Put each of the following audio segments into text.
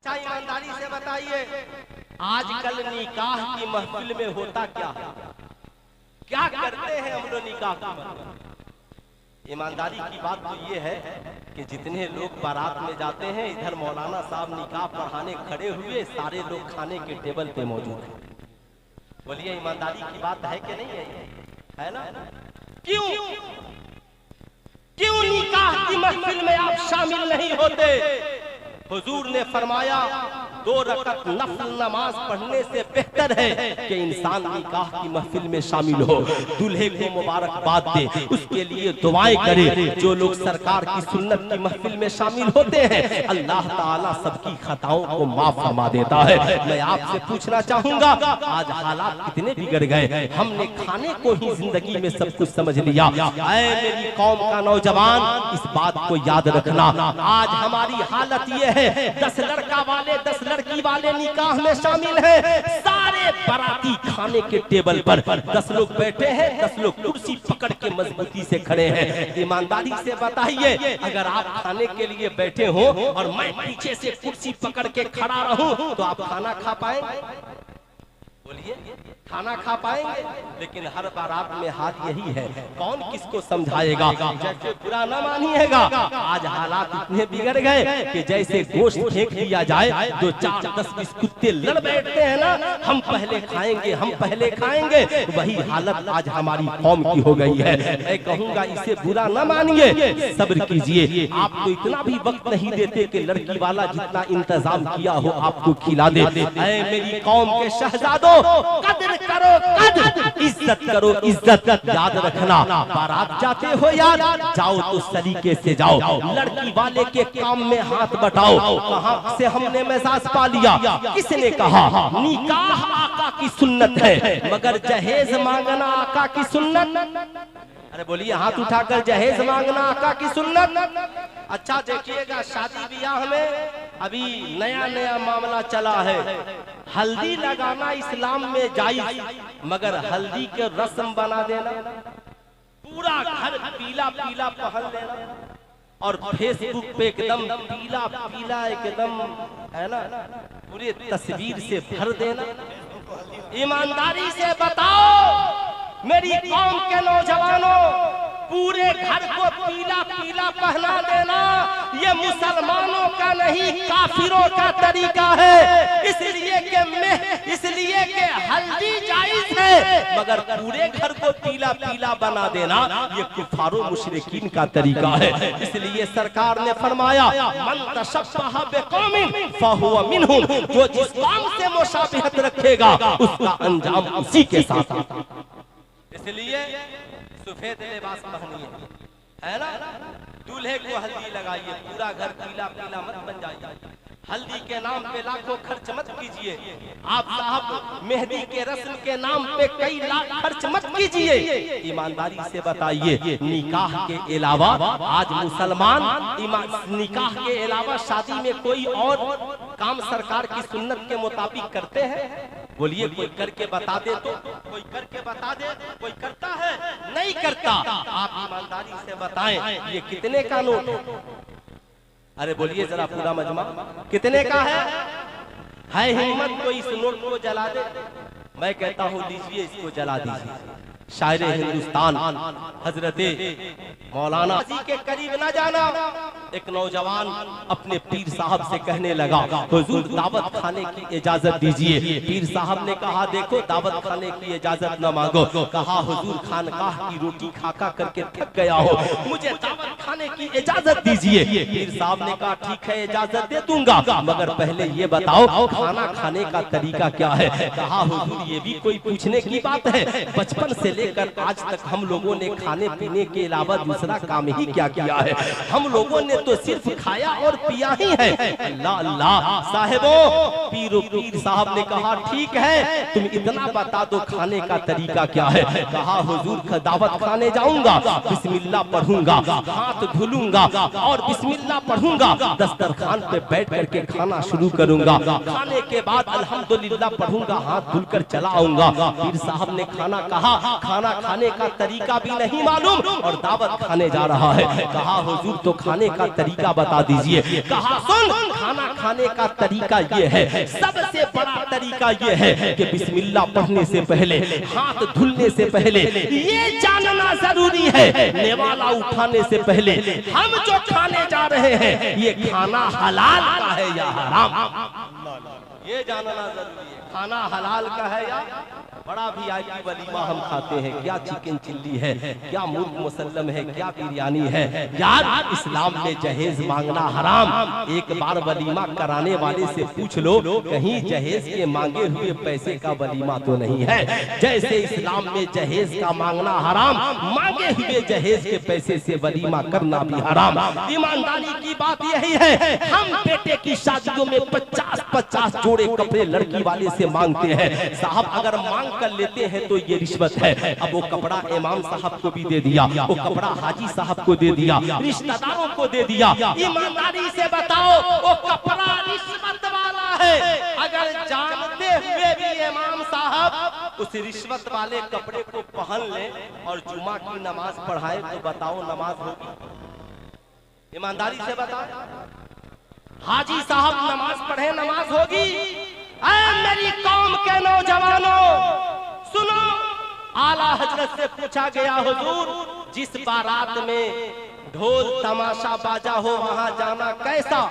अच्छा ईमानदारी से बताइए, आजकल निकाह की महफिल में होता क्या है? क्या करते हैं हम लोग निकाह की महफिल? ईमानदारी की बात तो ये है कि जितने लोग बारात में जाते हैं, इधर मौलाना साहब निकाह पढ़ाने खड़े हुए, सारे लोग खाने के टेबल पे मौजूद हैं। बोलिए ईमानदारी की बात है कि नहीं है ना? क्यों क्यों निकाह की महफिल में आप शामिल नहीं होते? हुजूर ने फरमाया 2 रकअत नफल नमाज पढ़ने से बेहतर है कि इंसान निकाह की महफिल में शामिल हो, दूल्हे को मुबारकबाद दे, उसके लिए दुआएं करे। जो लोग सरकार की सुन्नत की महफिल में शामिल होते हैं, अल्लाह ताला सबकी खताओं को माफ फरमा देता है। मैं आपसे पूछना चाहूंगा, आज हालात कितने बिगड़ गए, हमने खाने को ही जिंदगी में सब कुछ समझ लिया। ऐ मेरी कौम का नौजवान, इस बात को याद रखना, आज हमारी हालत ये है 10 लड़का वाले 10 लड़की वाले निकाह में शामिल हैं, सारे बाराती खाने के टेबल पर 10 लोग बैठे हैं, 10 लोग कुर्सी पकड़ के मजबूती से खड़े हैं। ईमानदारी से बताइए, अगर आप खाने के लिए बैठे हो और मैं पीछे से कुर्सी पकड़ के खड़ा रहूं तो आप खाना खा पाएंगे? बोलिए, खाना खा पाएंगे? लेकिन हर बारात में हाल यही है, कौन किसको समझाएगा? जैसे बुरा न मानिएगा, आज हालात इतने बिगड़ गए कि जैसे गोश्त फेंक दिया जाए, जो 4-10-20 कुत्ते लड़ बैठते हैं ना, हम पहले खाएंगे, हम पहले खाएंगे, वही हालत आज हमारी कौम की हो गई है। मैं कहूँगा इसे बुरा न मानिए, सब्र कीजिए। आपको इतना भी वक्त नहीं देते कि लड़की वाला जितना इंतजाम किया हो आपको खिला दे। ऐ मेरी कौम के शहजादों, कदर करो, कदर, इज्जत करो, इज्जत। याद रखना, बारात जाते हो यार, जाओ तो सलीके से जाओ, लड़की वाले के काम में हाथ बटाओ। कहाँ से हमने मिजाज पा लिया? किसने कहा निकाह आका की सुन्नत है, मगर जहेज मांगना आका की सुन्नत? अरे बोलिए, हाथ उठाकर, जहेज मांगना आका की सुन्नत? अच्छा देखिएगा, शादी ब्याह में अभी नया नया मामला चला है, हल्दी लगाना इस्लाम में जायज, मगर हल्दी के रस्म बना देना, पूरा घर पीला पीला पहन लेना और फेसबुक पे एकदम पीला पीला एकदम, है ना, पूरी तस्वीर से भर देना। ईमानदारी से बताओ मेरी कौम के नौजवानों, पूरे घर को पीला पीला पहना देना ये मुसलमानों का नहीं, काफिरों का तरीका है। इसलिए कि हल्दी जायज है, मगर पूरे घर को पीला पीला बना देना ये कुफारो मुशरिकीन का तरीका है। इसलिए सरकार ने फरमाया, मन तशब्बह बिकौमिन फहुवा मिनहुम, जो जिस कौम से मुशाबिहत रखेगा उसका अंजाम उसी के साथ। इसलिए सफेद लिबास पहनिए, है ना, दूल्हे को हल्दी लगाइए, पूरा घर पीला पीला मत बन जाइए। हल्दी के नाम पे लाखों खर्च मत कीजिए। आप साहब मेहंदी के रस्म के नाम पे कई लाख खर्च मत कीजिए। ईमानदारी से बताइए, निकाह के अलावा आज मुसलमान निकाह के अलावा शादी में कोई और काम सरकार की सुन्नत के मुताबिक करते हैं? बोलिए, कोई करके बता दे तो, कोई करके बता दे, कोई करता है? नहीं करता। आप ईमानदारी से बताएं, ये कितने का नोट? अरे बोलिए जरा, पूरा मजमा कितने का है हिम्मत कोई इस नोट को जला दे? मैं कहता हूँ लीजिए, इसको जला दीजिए। शायर हिंदुस्तान हजरते मौलाना के करीब न जाना। एक नौजवान अपने पीर साहब से कहने लगा, हुजूर दावत खाने की इजाजत दीजिए। पीर साहब ने कहा, देखो दावत खाने की इजाजत न मांगो। कहा, हुजूर खानकाह की रोटी खाका करके थक गया हो, मुझे दावत खाने की इजाजत दीजिए। पीर साहब ने कहा, ठीक है इजाजत दे दूंगा, मगर पहले ये बताओ खाना खाने का तरीका क्या है? कहा, हुजूर ये भी कोई पूछने की बात है? बचपन से लेकर आज तक हम लोगों ने खाने पीने के अलावा दूसरा काम ही क्या किया है? हम लोगों ने तो सिर्फ खाया और पिया ही है। अल्लाह अल्लाह साहिबों, पीर साहब ने कहा, ठीक है तुम इतना बता दो खाने का तरीका क्या है? कहा, हुजूर दावत खाने जाऊंगा, बिस्मिल्लाह पढ़ूंगा, हाथ धुलूंगा और बिस्मिल्लाह पढ़ूंगा, दस्तरखान पे बैठ करके खाना शुरू करूंगा, खाने के बाद अल्हम्दुलिल्लाह पढ़ूंगा, हाथ धुलकर चला आऊंगा। पीर साहब ने खाना कहा, खाना खाने का तरीका भी नहीं मालूम और दावत खाने जा रहा है। कहा, हुजूर तो खाने का का तरीका बता दीजिए। कहा सुन, खाना खाने का तरीका ये है, सबसे बड़ा तरीका ये है कि बिस्मिल्लाह पढ़ने से पहले, हाथ धुलने से पहले ये जानना जरूरी है, नेवाला उठाने से पहले हम जो खाने जा रहे हैं ये खाना हलाल का है या हराम, ये जानना जरूरी है। खाना हलाल का है या बड़ा वीआईपी वलीमा हम खाते हैं, क्या चिकन चिल्ली है, क्या मुर्ग मुसल्लम है, क्या बिरयानी है। यार इस्लाम में जहेज मांगना हराम। एक बार वलीमा कराने वाले से पूछ लो, कहीं जहेज के मांगे हुए पैसे का वलीमा तो नहीं है। जैसे इस्लाम में जहेज का मांगना हराम, मांगे हुए जहेज के पैसे से वलीमा करना भी हराम। ईमानदारी की बात यही है, हम बेटे की शादियों में 50-50 जोड़े कपड़े लड़की वाले से मांगते हैं। साहब अगर मांग कर लेते हैं तो ये रिश्वत है। अब वो कपड़ा इमाम साहब को भी दे दिया, वो कपड़ा हाजी साहब को दे दिया, रिश्तेदारों को दे दिया। ईमानदारी से बताओ वो कपड़ा रिश्वत वाला है। अगर जानते हुए भी इमाम साहब उस रिश्वत वाले कपड़े को पहन ले और जुमा की नमाज पढ़ाए तो बताओ नमाज होगी? ईमानदारी से बताओ, हाजी साहब नमाज पढ़े नमाज होगी? मेरी कौम के नौजवानों सुनो, आला हजरत से पूछा गया, हुजूर जिस बारात में ढोल तमाशा बाजा हो वहां जाना कैसा?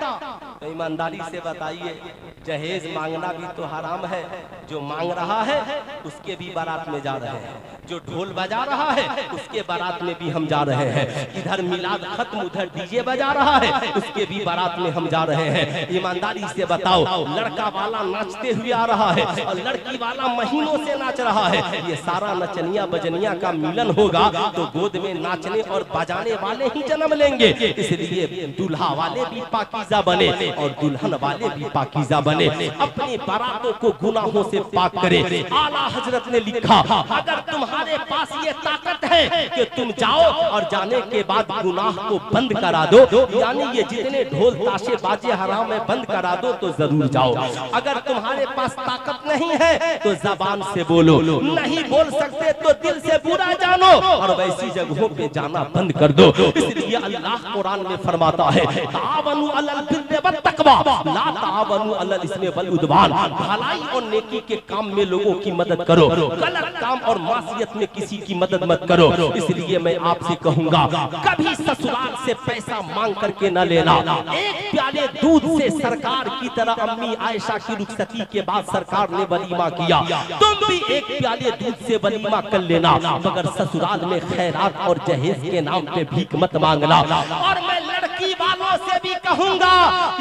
तो ईमानदारी से बताइए, जहेज मांगना भी तो हराम है। जो मांग रहा है उसके भी बारात में जा रहे हैं, जो ढोल बजा रहा है उसके बारात में भी हम जा रहे हैं। इधर मिलाद खत्म, उधर डीजे बजा रहा है, उसके भी बारात में हम जा रहे हैं। ईमानदारी से बताओ, लड़का वाला नाचते हुए आ रहा है और लड़की वाला महीनों से नाच रहा है, ये सारा नचनिया बजनिया का मिलन होगा तो गोद में नाचने और बजाने वाले ही जन्म लेंगे। इसलिए दूल्हा वाले भी पाकीज़ा बने और दुल्हन वाले भी पाकीज़ा बने, अपनी बारातों को गुनाहों से पाक करे। आला हजरत ने लिखा, अगर तुम्हारे पास ये ताकत है कि तुम जाओ और जाने के बाद गुनाह को बंद करा दो, यानी ये जितने ढोल ताशे बाजे हराम में बंद करा दो तो जरूर जाओ। अगर तुम्हारे पास ताकत नहीं है तो जबान से बोलो, नहीं बोल सकते तो दिल से बुरा जानो और वैसी जगहों पे जाना बंद कर दो। इसलिए अल्लाह कुरान में फरमाता है, तावनु अलल बिर्रि वत तक़वा ला तावनु अलल इस्मि वल उद्वान। भलाई और नेकी के काम में लोगों की मदद करो, गलत काम और मासियत में किसी की मदद मत करो। इसलिए मैं आपसे कहूंगा, कभी ससुराल से पैसा मांग करके न लेना। एक प्याले दूध से सरकार की तरह अम्मी आयशा की रुखसती के बाद सरकार ने वलीमा किया, तुम भी एक प्याले दूध से वलीमा कर लेना, मगर ससुराल में खैरात और जहेज के नाम पे भीख मत मांगना। और मैं लड़की वालों से भी कहूंगा,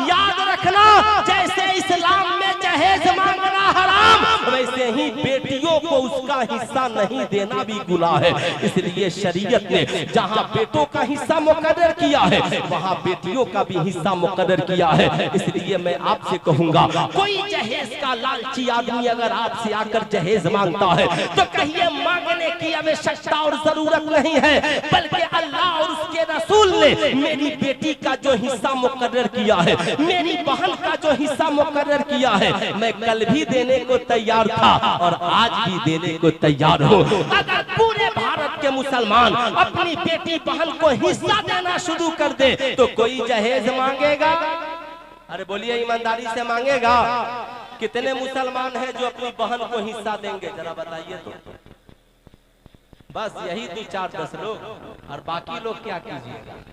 याद रखना, जैसे इस्लाम में जहेज मांगना हराम, वैसे ही बेटियों को उसका हिस्सा नहीं देना भी गुनाह है। इसलिए शरीयत ने जहां बेटों का हिस्सा मुकर्रर किया है वहां बेटियों का भी हिस्सा मुकर्रर किया है। इसलिए मैं आपसे कहूंगा, कोई जहेज का लालची आदमी अगर आपसे आकर जहेज मांगता है तो कहिए मांगने की आवश्यकता और जरूरत नहीं है, बल्कि अल्लाह और उसके रसूल ने मेरी बेटी का जो हिस्सा मुकर्रर किया है, मेरी बहन का जो हिस्सा मुकर्रर किया है, मैं कल भी देने को तैयार था और आज भी देने को तैयार हूँ। अगर पूरे भारत के मुसलमान अपनी बेटी बहन को हिस्सा देना शुरू कर दे तो कोई जहेज मांगेगा? अरे बोलिए, ईमानदारी से मांगेगा? कितने मुसलमान हैं जो अपनी बहन को हिस्सा देंगे, जरा बताइए तो। बस यही 2-4-10 लोग, और बाकी लोग क्या कीजिएगा?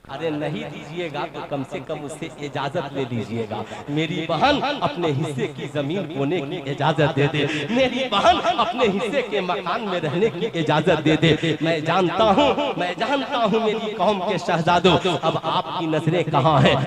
अरे नहीं दीजिएगा तो कम से कम उससे इजाजत ले लीजिएगा, मेरी बहन अपने हिस्से की जमीन बोने की इजाजत दे दे, मेरी बहन अपने हिस्से के मकान में रहने की इजाजत दे दे। मैं जानता हूँ मेरी कौम के शहजादों, अब आपकी नजरें कहाँ हैं?